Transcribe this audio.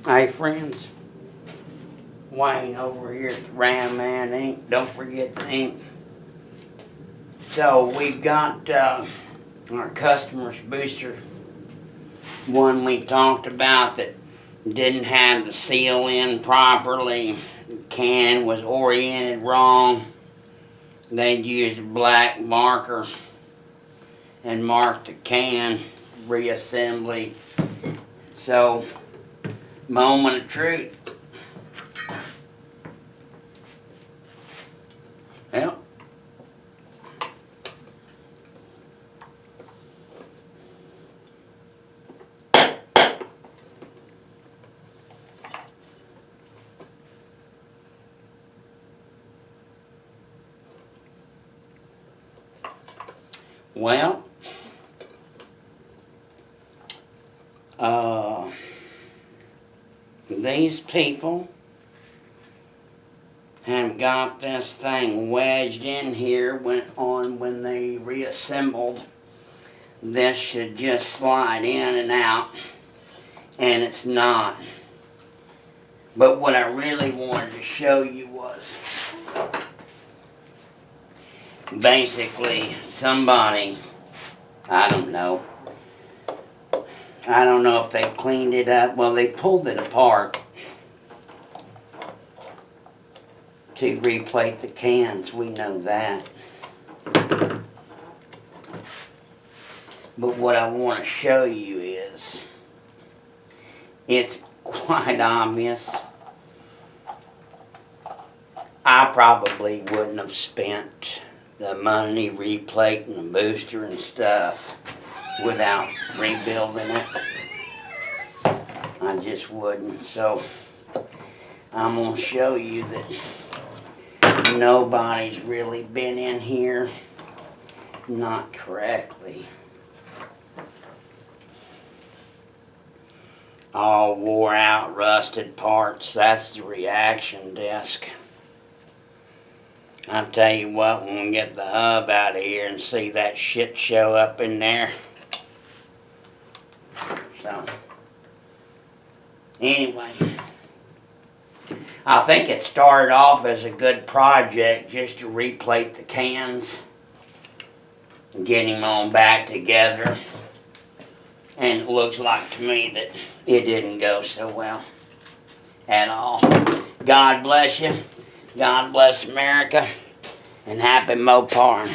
Hey friends, Wayne over here at the Ram Man Inc. Don't forget the ink. So we got our customer's booster, one we talked about that didn't have the seal in properly. The can was oriented wrong. They'd used a black marker and marked the can reassembly. So, moment of truth. Well, these people have got this thing wedged in here when they reassembled. This should just slide in and out, and it's not. But what I really wanted to show you was basically somebody, I don't know if they cleaned it up. Well, they pulled it apart to replate the cans, we know that. But what I want to show you is, it's quite obvious. I probably wouldn't have spent the money replating the booster and stuff without rebuilding it. I just wouldn't. So I'm going to show you that nobody's really been in here not correctly. All wore out, rusted parts. That's the reaction disc. I'll tell you what, when we get the hub out of here and see that shit show up in there. So, anyway, I think it started off as a good project just to replate the cans and get them on back together. And it looks like to me that it didn't go so well at all. God bless you. God bless America. And happy Moparing.